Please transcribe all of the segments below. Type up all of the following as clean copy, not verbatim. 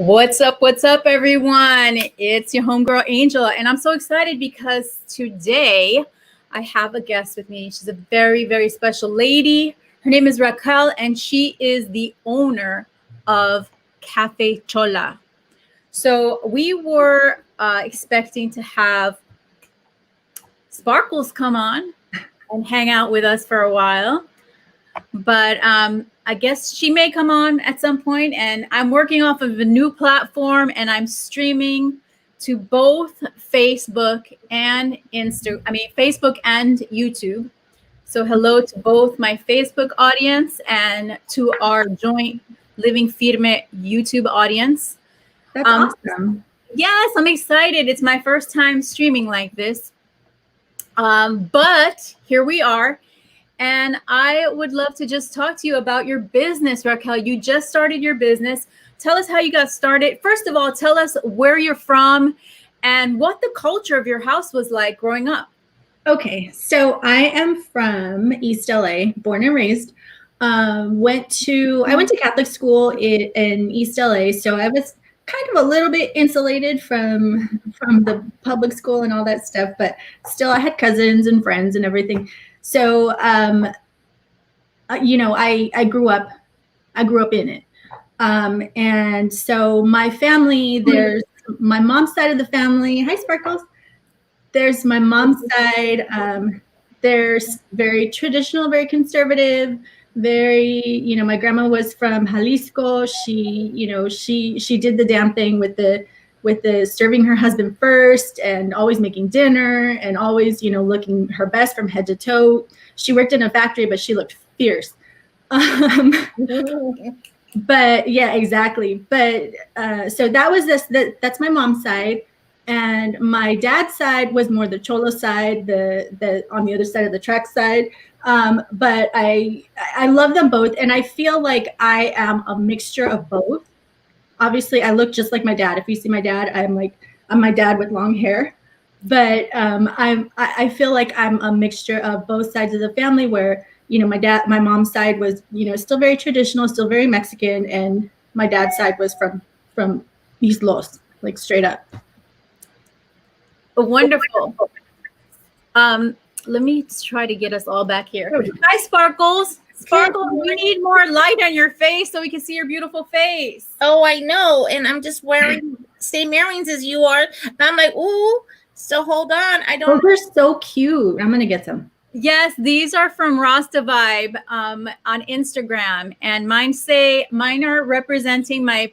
What's up, everyone? It's your homegirl Angel, and I'm so excited because today I have a guest with me. She's a very, very special lady. Her name is Raquel, and she is the owner of Cafe Chola. So we were expecting to have Sparkles come on and hang out with us for a while, but I guess she may come on at some point, and I'm working off of a new platform, and I'm streaming to both Facebook and Facebook and YouTube. So hello to both my Facebook audience and to our joint Living Firme YouTube audience. That's awesome. Yes, I'm excited. It's my first time streaming like this. But here we are. And I would love to just talk to you about your business, Raquel. You just started your business. Tell us how you got started. First of all, tell us where you're from and what the culture of your house was like growing up. Okay, so I am from East LA, born and raised. I went to Catholic school in East LA, so I was kind of a little bit insulated from the public school and all that stuff, but still I had cousins and friends and everything. So, I grew up in it. And so my family, there's my mom's side of the family. Hi, Sparkles. There's my mom's side. There's very traditional, very conservative, very, my grandma was from Jalisco. She did the damn thing with the serving her husband first and always making dinner and always, looking her best from head to toe. She worked in a factory, but she looked fierce. But yeah, exactly. But so that was that's my mom's side. And my dad's side was more the Cholo side, the on the other side of the track side. But I love them both. And I feel like I am a mixture of both. Obviously, I look just like my dad. If you see my dad, I'm my dad with long hair. But I feel like I'm a mixture of both sides of the family where, my mom's side was, still very traditional, still very Mexican. And my dad's side was from East Los, like straight up. Wonderful. Let me try to get us all back here. Hi, Sparkles. Sparkles, we need more light on your face so we can see your beautiful face. Oh, I know. And I'm just wearing same earrings as you are. And I'm like, ooh, so hold on. Those are so cute. I'm going to get some. Yes, these are from Rasta Vibe on Instagram. And mine are representing my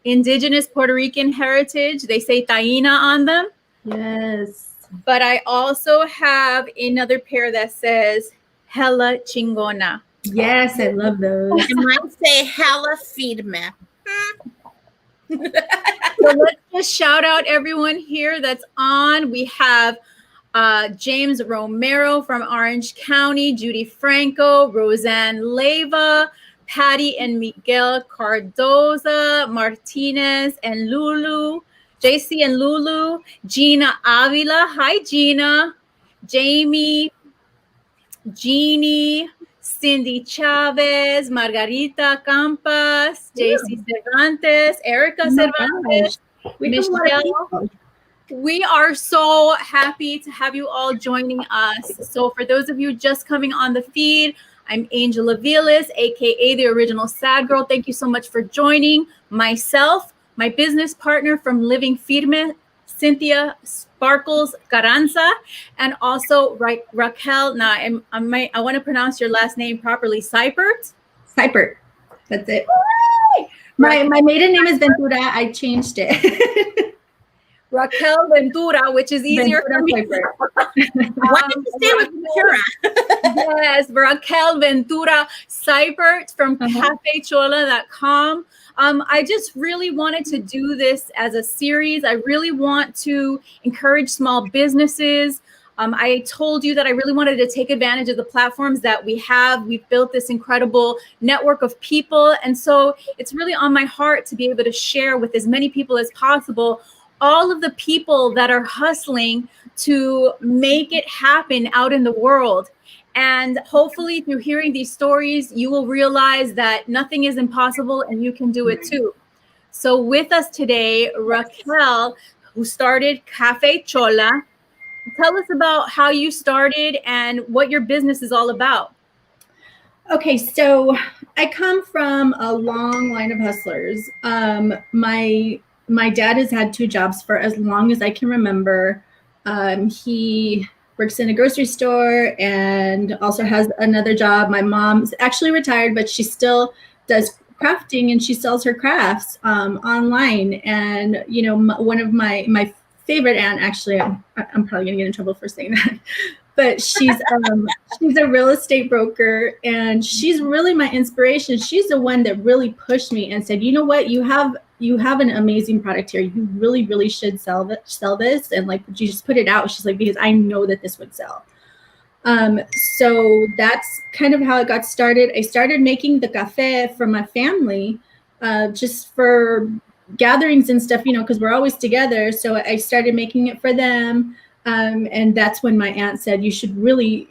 indigenous Puerto Rican heritage. They say Taína on them. Yes. But I also have another pair that says Hella Chingona. Yes, I love those. And mine say hella Firme. So let's just shout out everyone here that's on. We have James Romero from Orange County, Judy Franco, Roseanne Leyva, Patty and Miguel Cardoza, Martinez and Lulu, JC and Lulu, Gina Avila. Hi, Gina. Jamie, Jeannie, Cindy Chavez, Margarita Campas, JC Cervantes, Erica Cervantes, Michelle. We are so happy to have you all joining us. So for those of you just coming on the feed, I'm Angel Aviles, aka the original Sad Girl. Thank you so much for joining. Myself, my business partner from Living Firme, Cynthia Sparkles Carranza, and also Raquel. Now, I want to pronounce your last name properly. Cypert. Cypert. That's it. My maiden name is Ventura. I changed it. Raquel Ventura, which is easier for me. What did you say with Ventura? Yes, Raquel Ventura Cypert from cafechola.com. I just really wanted to do this as a series. I really want to encourage small businesses. I told you that I really wanted to take advantage of the platforms that we have. We've built this incredible network of people. And so it's really on my heart to be able to share with as many people as possible all of the people that are hustling to make it happen out in the world. And hopefully through hearing these stories, you will realize that nothing is impossible and you can do it too. So with us today, Raquel, who started Cafe Chola. Tell us about how you started and what your business is all about. Okay, so I come from a long line of hustlers. My dad has had 2 jobs for as long as I can remember. He works in a grocery store and also has another job. My mom's actually retired, but she still does crafting and she sells her crafts online. And you know, one of my favorite aunt, actually, I'm probably gonna get in trouble for saying that. But she's a real estate broker and she's really my inspiration. She's the one that really pushed me and said, you know what, you have an amazing product here. You really should sell this, and like, would you just put it out? She's like, because I know that this would sell. So that's kind of how it got started. I started making the cafe for my family, just for gatherings and stuff, you know, because we're always together. So I started making it for them. And that's when my aunt said, you really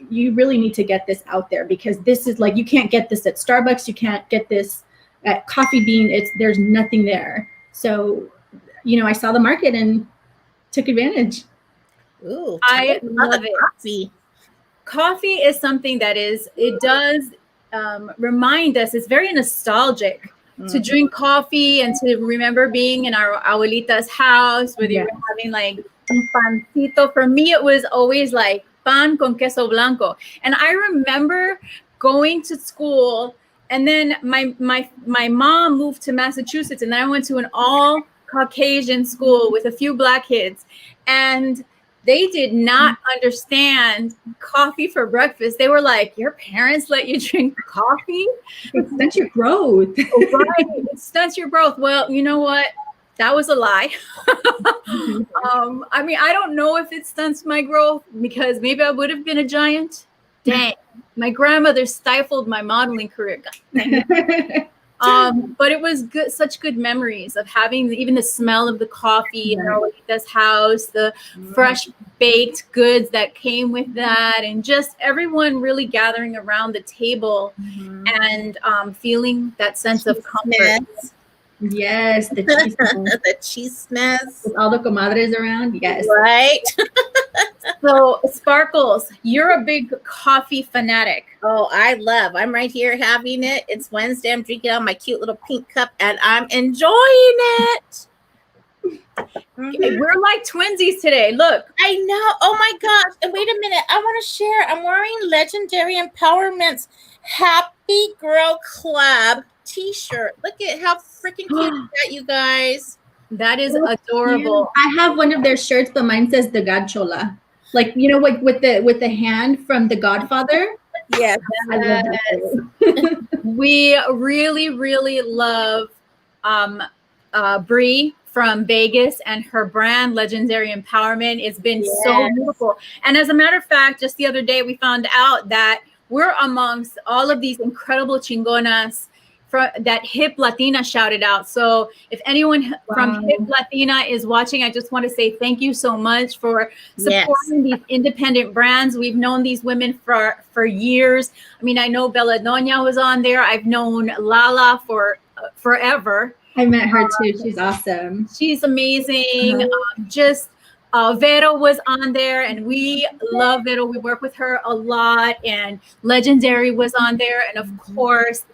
need to get this out there, because this is like, you can't get this at Starbucks. You can't get this at Coffee Bean. There's nothing there. So, you know, I saw the market and took advantage. Ooh, I love it. Coffee is something that it does remind us, it's very nostalgic to drink coffee and to remember being in our abuelita's house, whether you're having like un pancito. For me, it was always like pan con queso blanco. And I remember going to school, and then my mom moved to Massachusetts, and then I went to an all Caucasian school with a few Black kids, and they did not understand coffee for breakfast. They were like, your parents let you drink coffee? It stunts your growth. Right, it stunts your growth. Well, you know what? That was a lie. I mean, I don't know if it stunts my growth, because maybe I would have been a giant. Dang, my grandmother stifled my modeling career. But it was good, such good memories of having even the smell of the coffee in our abuelita's house, the fresh baked goods that came with that, and just everyone really gathering around the table and feeling that sense of comfort. Yes, the cheese the cheese smells. With all the comadres around. Yes. Right. So, Sparkles, you're a big coffee fanatic. Oh, I'm right here having it. It's Wednesday. I'm drinking out my cute little pink cup and I'm enjoying it. We're like twinsies today. Look. I know. Oh my gosh. And wait a minute. I want to share. I'm wearing Legendary Empowerment's Happy Girl Club t-shirt. Look at how freaking cute is that, you guys. That is adorable. I have one of their shirts, but mine says the God Chola. Like, you know, like with the hand from The Godfather. Yes. I love that. We really love Bree from Vegas and her brand Legendary Empowerment. It's been so beautiful. And as a matter of fact, just the other day we found out that we're amongst all of these incredible chingonas that Hip Latina shouted out. So if anyone from Hip Latina is watching, I just want to say thank you so much for supporting these independent brands. We've known these women for years. I mean, I know Bella Doña was on there. I've known Lala for forever. I met her too. She's awesome. She's amazing. Vero was on there, and we love Vero. We work with her a lot. And Legendary was on there, and of course,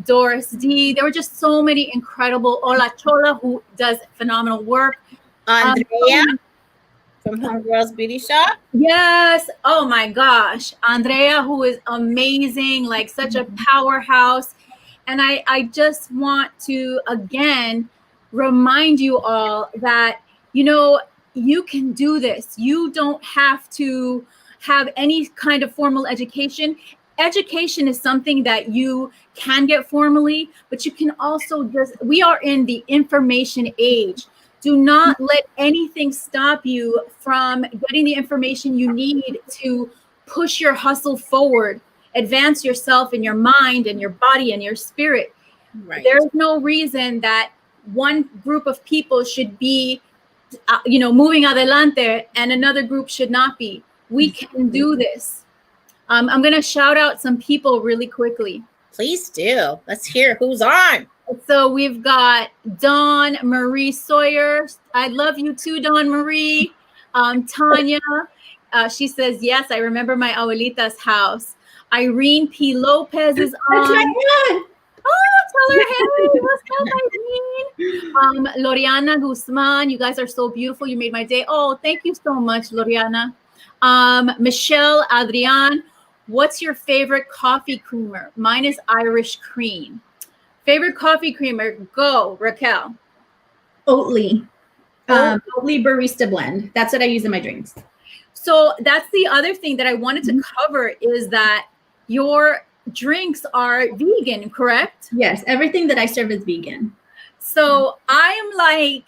Doris D. There were just so many incredible. Olla Chola, who does phenomenal work. Andrea from Homegirls Beauty Shop. Yes. Oh my gosh. Andrea, who is amazing, like such a powerhouse. And I just want to, again, remind you all that, you know, you can do this. You don't have to have any kind of formal education. Education is something that you can get formally, but you can also we are in the information age. Do not let anything stop you from getting the information you need to push your hustle forward, advance yourself in your mind and your body and your spirit. Right. There's no reason that one group of people should be, moving adelante and another group should not be. We can do this. I'm going to shout out some people really quickly. Please do. Let's hear who's on. So we've got Dawn Marie Sawyer. I love you too, Dawn Marie. Tanya, she says, yes, I remember my abuelita's house. Irene P. Lopez is That's my on. dad. Oh, tell her, hey, what's up, Irene? Loriana Guzman, you guys are so beautiful. You made my day. Oh, thank you so much, Loriana. Michelle Adrian, what's your favorite coffee creamer? Mine is Irish cream. Favorite coffee creamer? Go, Raquel. Oatly. Oatly barista blend. That's what I use in my drinks. So that's the other thing that I wanted to cover is that your drinks are vegan, correct? Yes, everything that I serve is vegan. So I am like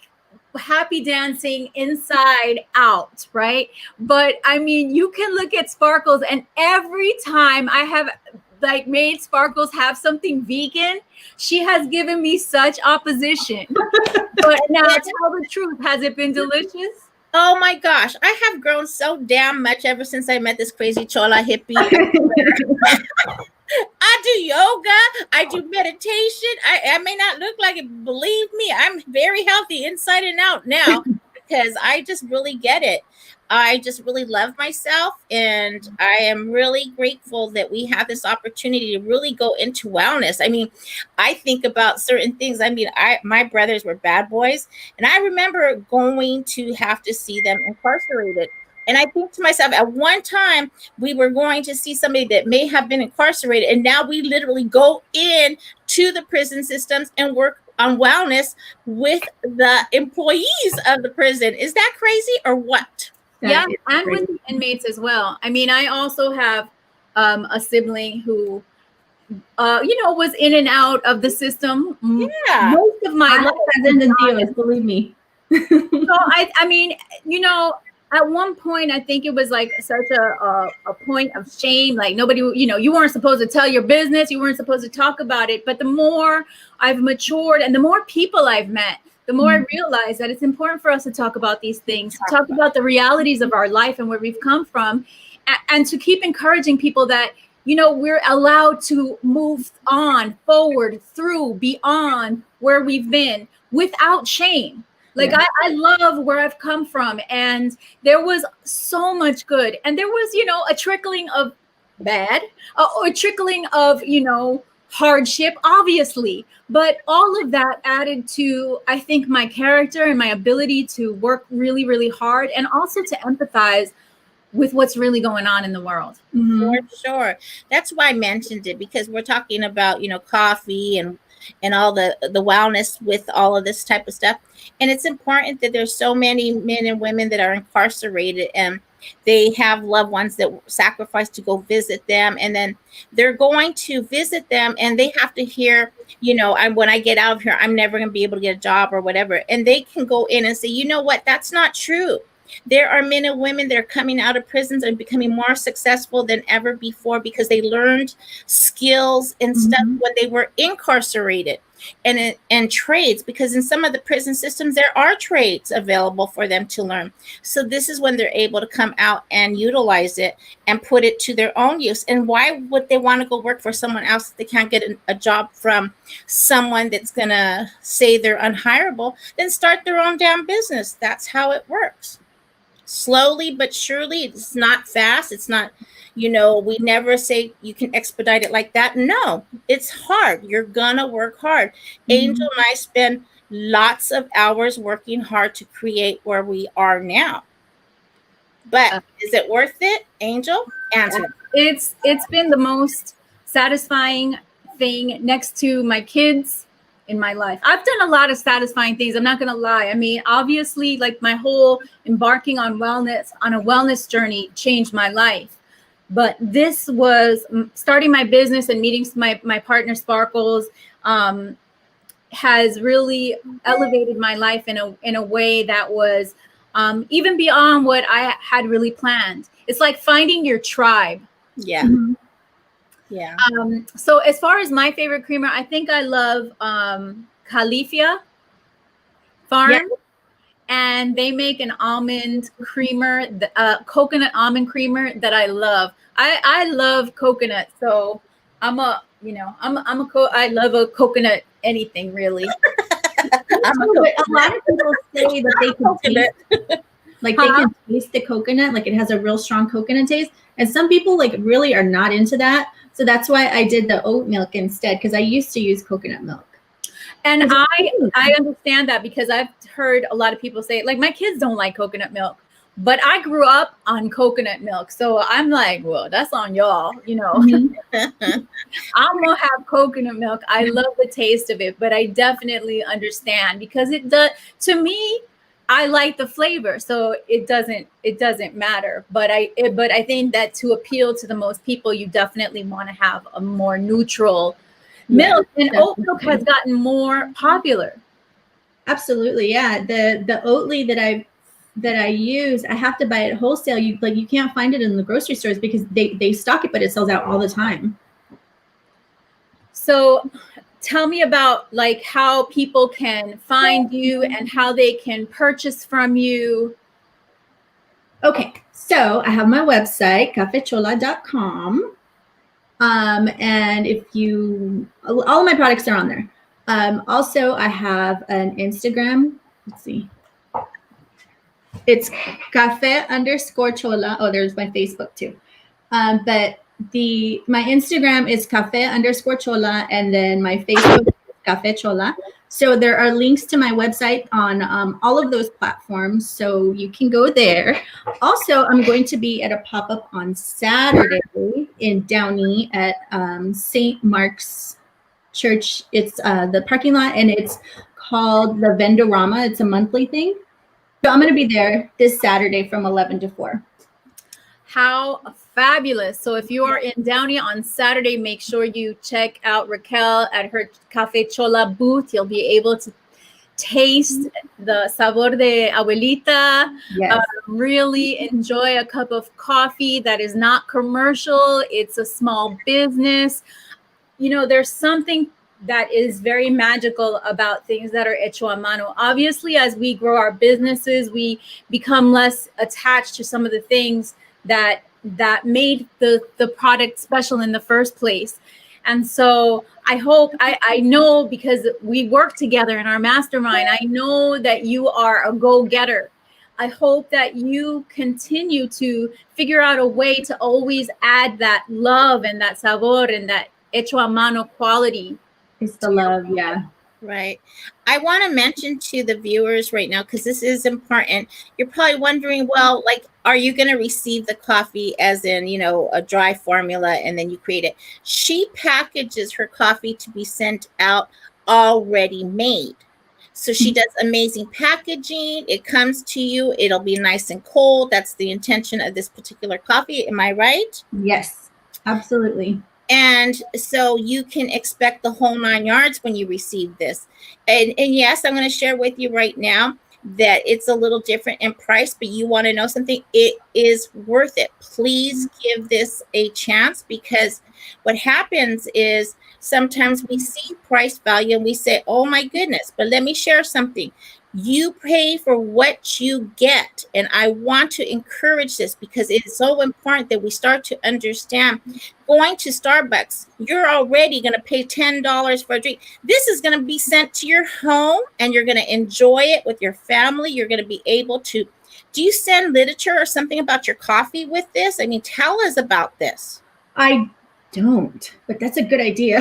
happy dancing inside out, right? But I mean, you can look at Sparkles, and every time I have like made Sparkles have something vegan, she has given me such opposition. But now tell the truth, has it been delicious? Oh my gosh, I have grown so damn much ever since I met this crazy Chola hippie. I do yoga, I do meditation. I may not look like it, believe me, I'm very healthy inside and out now because I just really get it. I just really love myself, and I am really grateful that we have this opportunity to really go into wellness. I mean, I think about certain things. I mean, my brothers were bad boys, and I remember going to have to see them incarcerated. And I think to myself, at one time, we were going to see somebody that may have been incarcerated, and now we literally go in to the prison systems and work on wellness with the employees of the prison. Is that crazy or what? Yeah, and with the inmates as well. I mean, I also have a sibling who, was in and out of the system. Yeah, most of my life, believe me. So I mean, at one point, I think it was like such a point of shame. Like nobody, you weren't supposed to tell your business. You weren't supposed to talk about it. But the more I've matured and the more people I've met, the more I realize that it's important for us to talk about these things, to talk about the realities of our life and where we've come from, and to keep encouraging people that, we're allowed to move on, forward, through, beyond where we've been without shame. Like, yeah. I love where I've come from, and there was so much good. And there was, a trickling of bad, or a trickling of, hardship, obviously. But all of that added to, I think, my character and my ability to work really, really hard, and also to empathize with what's really going on in the world. For sure. That's why I mentioned it, because we're talking about, coffee and all the wellness with all of this type of stuff. And it's important that there's so many men and women that are incarcerated, and they have loved ones that sacrifice to go visit them. And then they're going to visit them, and they have to hear, when I get out of here, I'm never going to be able to get a job or whatever. And they can go in and say, you know what, that's not true. There are men and women that are coming out of prisons and becoming more successful than ever before because they learned skills and stuff when they were incarcerated, and trades, because in some of the prison systems, there are trades available for them to learn. So this is when they're able to come out and utilize it and put it to their own use. And why would they want to go work for someone else if they can't get a job from someone that's going to say they're unhireable? Then start their own damn business. That's how it works. Slowly but surely. It's not fast. It's not, we never say you can expedite it like that. No, it's hard. You're gonna work hard. Angel and I spend lots of hours working hard to create where we are now. But is it worth it, Angel? Answer. It's been the most satisfying thing next to my kids in my life. I've done a lot of satisfying things. I'm not going to lie. I mean, obviously, like my whole embarking on a wellness journey changed my life. But this was starting my business and meeting my partner Sparkles has really elevated my life in a way that was even beyond what I had really planned. It's like finding your tribe. Yeah. Yeah. So as far as my favorite creamer, I think I love Califia Farm, and they make an almond creamer, coconut almond creamer that I love. I love coconut, so I'm a I love a coconut anything really. A lot of people say that they can taste, like they can taste the coconut, like it has a real strong coconut taste. And some people like really are not into that. So that's why I did the oat milk instead, because I used to use coconut milk. And I understand that, because I've heard a lot of people say, like, my kids don't like coconut milk, but I grew up on coconut milk. So I'm like, well, that's on y'all, Mm-hmm. I'm gonna have coconut milk. I love the taste of it, but I definitely understand, because it does, to me, I like the flavor, so it doesn't matter. But I think that to appeal to the most people, you definitely want to have a more neutral milk, and oat milk has gotten more popular. Absolutely, yeah. The Oatly that I use, I have to buy it wholesale. You can't find it in the grocery stores because they stock it, but it sells out all the time. So tell me about like how people can find you and how they can purchase from you. Okay, so I have my website, cafechola.com. And all of my products are on there. Also, I have an Instagram. Let's see. It's cafe_chola. Oh, there's my Facebook too. But my Instagram is cafe_chola, and then my Facebook is Cafe Chola. So there are links to my website on all of those platforms, so you can go there. Also, I'm going to be at a pop-up on Saturday in Downey at St. Mark's Church. It's the parking lot, and it's called the Vendorama. It's a monthly thing. So I'm going to be there this Saturday from 11 to 4. How fabulous. So if you are in Downey on Saturday, make sure you check out Raquel at her Cafe Chola booth. You'll be able to taste the sabor de abuelita. Yes. Really enjoy a cup of coffee that is not commercial. It's a small business. There's something that is very magical about things that are hecho a mano. Obviously, as we grow our businesses, we become less attached to some of the things that made the product special in the first place. And so I know, because we work together in our mastermind, I know that you are a go-getter. I hope that you continue to figure out a way to always add that love and that sabor and that hecho a mano quality. It's the love, yeah. Right. I want to mention to the viewers right now, because this is important. You're probably wondering, well, like, are you going to receive the coffee as in, a dry formula and then you create it? She packages her coffee to be sent out already made. So she does amazing packaging. It comes to you. It'll be nice and cold. That's the intention of this particular coffee. Am I right? Yes, absolutely. And so you can expect the whole 9 yards when you receive this. And yes, I'm going to share with you right now that it's a little different in price, but you want to know something? It is worth it. Please give this a chance, because what happens is sometimes we see price value and we say, oh my goodness, but let me share something. You pay for what you get. And I want to encourage this, because it is so important that we start to understand. Going to Starbucks, you're already going to pay $10 for a drink. This is going to be sent to your home and you're going to enjoy it with your family. You're going to be able to. Do you send literature or something about your coffee with this? I mean, tell us about this. I don't, but that's a good idea.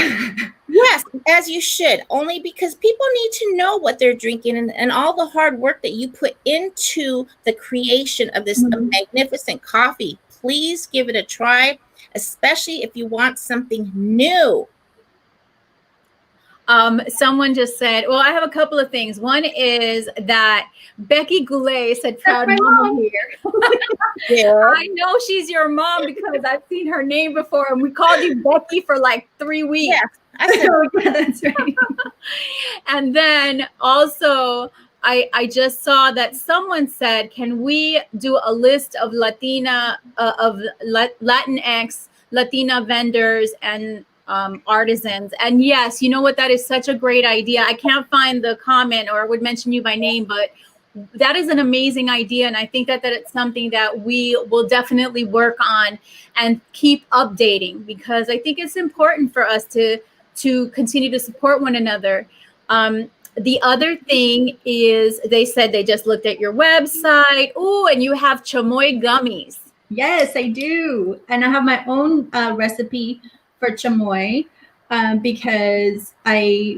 Yes, as you should, only because people need to know what they're drinking and all the hard work that you put into the creation of this magnificent coffee. Please give it a try, especially if you want something new. Someone just said, well, I have a couple of things. One is that Becky Goulet said, proud mama here. Yeah. I know she's your mom because I've seen her name before, and we called you Becky for like 3 weeks. Yeah, I said, Yeah, that's right. And then also, I just saw that someone said, can we do a list of Latinx, Latina vendors and artisans? And yes, you know what, that is such a great idea. I can't find the comment, or I would mention you by name, but that is an amazing idea. And I think that it's something that we will definitely work on and keep updating, because I think it's important for us to continue to support one another. The other thing is, they said they just looked at your website. Oh, and you have chamoy gummies. Yes, I do. And I have my own recipe for chamoy because I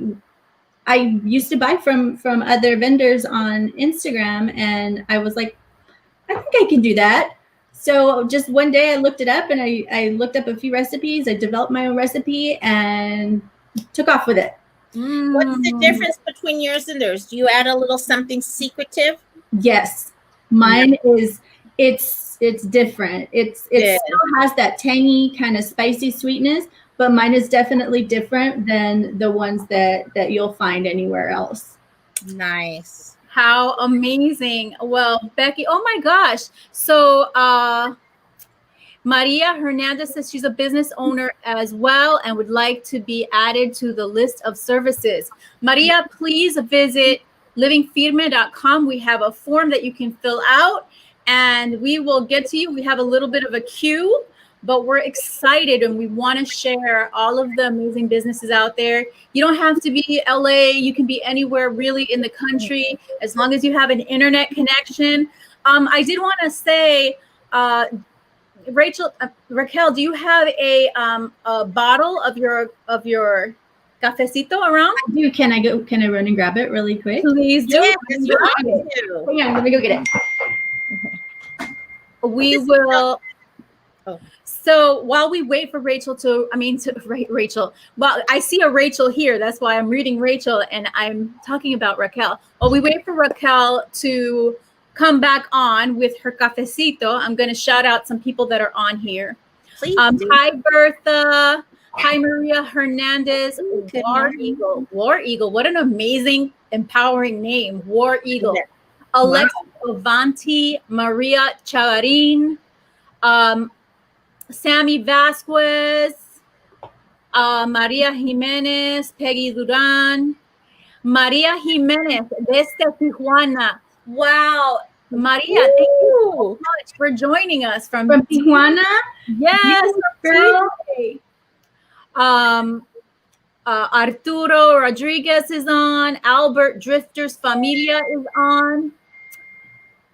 used to buy from other vendors on Instagram, and I was like, I think I can do that. So just one day I looked it up, and I looked up a few recipes. I developed my own recipe and took off with it. What's the difference between yours and theirs? Do you add a little something secretive? Yes, mine is it's different. It still has that tangy kind of spicy sweetness, but mine is definitely different than the ones that you'll find anywhere else. Nice. How amazing. Well, Becky, oh my gosh. So Maria Hernandez says she's a business owner as well and would like to be added to the list of services. Maria, please visit livingfirme.com. We have a form that you can fill out, and we will get to you. We have a little bit of a queue, but we're excited and we want to share all of the amazing businesses out there. You don't have to be LA. You can be anywhere really in the country, as long as you have an internet connection. I did want to say, Raquel, do you have a bottle of your cafecito around? I do. Can I run and grab it really quick? Please do. Yes, Hang on, let me go get it. We will. Oh. So while we wait for Rachel well, I see a Rachel here. That's why I'm reading Rachel and I'm talking about Raquel. While we wait for Raquel to come back on with her cafecito, I'm going to shout out some people that are on here. Please. Hi, Bertha. Hi, Maria Hernandez. War Eagle. War Eagle. What an amazing, empowering name. War Eagle. Alexa Avanti. Maria Chavarin. Sammy Vasquez. Maria Jimenez. Peggy Duran. Maria Jimenez desde Tijuana. Wow. Maria, thank you so much for joining us from Tijuana. Yes, girl. Arturo Rodriguez is on. Albert Drifter's Familia is on.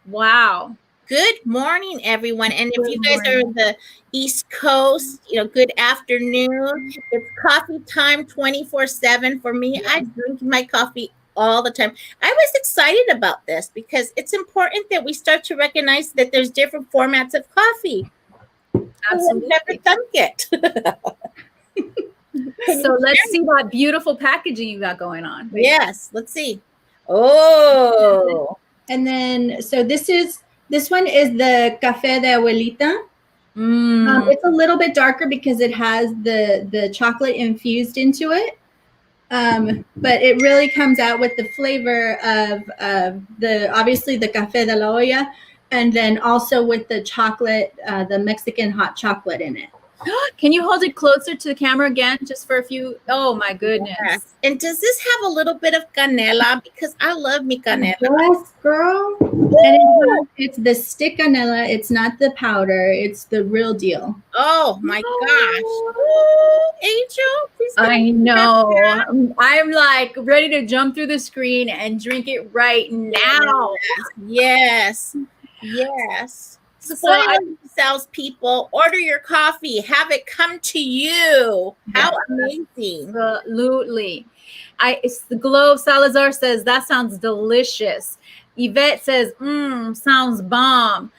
Wow. Good morning, everyone. And if you guys are in the East Coast, good afternoon. It's coffee time 24/7 for me. I drink my coffee all the time. I was excited about this because it's important that we start to recognize that there's different formats of coffee. Absolutely. I've never done it. So let's see that beautiful packaging you got going on. Right? Yes, let's see. Oh. And then, so this one is the Café de Abuelita. It's a little bit darker because it has the chocolate infused into it. But it really comes out with the flavor of obviously the Café de la Olla, and then also with the chocolate, the Mexican hot chocolate in it. Can you hold it closer to the camera again, just for a few? Oh my goodness! Yes. And does this have a little bit of canela? Because I love mi canela. Yes, girl. And it's the stick canela. It's not the powder. It's the real deal. Oh my gosh! Angel, please. I know. I'm like ready to jump through the screen and drink it right now. Yes. Support salespeople. Order your coffee. Have it come to you. How amazing! Absolutely. It's the Globe Salazar says that sounds delicious. Yvette says, sounds bomb.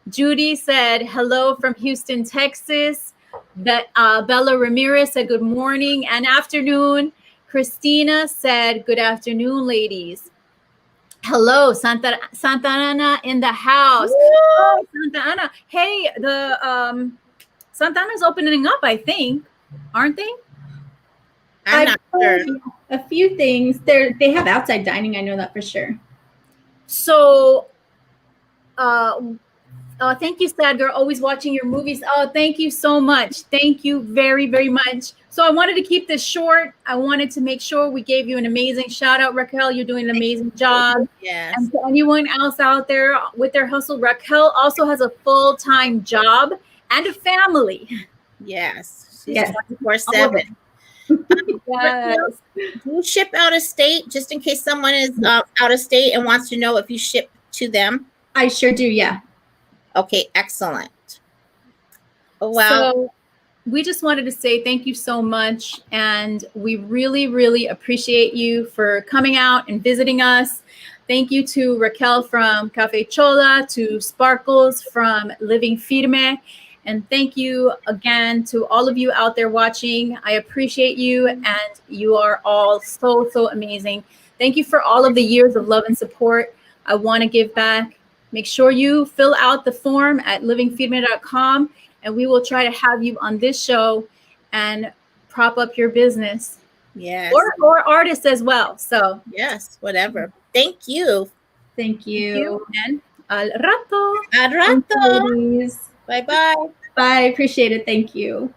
Judy said hello from Houston, Texas. Bella Ramirez said good morning and afternoon. Christina said good afternoon, ladies. Hello, Santa Ana in the house. Oh, Santa Ana. Hey, the Santa Ana's opening up, I think, aren't they? I'm not sure. A few things. They have outside dining. I know that for sure. So, thank you, Sad Girl. Always watching your movies. Oh, thank you so much. Thank you very, very much. So I wanted to keep this short. I wanted to make sure we gave you an amazing shout out, Raquel. You're doing an amazing job. Yes. And to anyone else out there with their hustle, Raquel also has a full-time job and a family. Yes. She's Yes. 24/7. Yes. Do you ship out of state, just in case someone is out of state and wants to know if you ship to them? I sure do. Yeah. Okay, excellent. Oh, wow. So we just wanted to say thank you so much. And we really, really appreciate you for coming out and visiting us. Thank you to Raquel from Cafe Chola, to Sparkles from Living Firme. And thank you again to all of you out there watching. I appreciate you, and you are all so, so amazing. Thank you for all of the years of love and support. I want to give back. Make sure you fill out the form at livingfirme.com, and we will try to have you on this show and prop up your business. Yes. Or artists as well. So yes, whatever. Thank you. Thank you. And al rato. Al rato. Ladies. Bye-bye. Bye. Appreciate it. Thank you.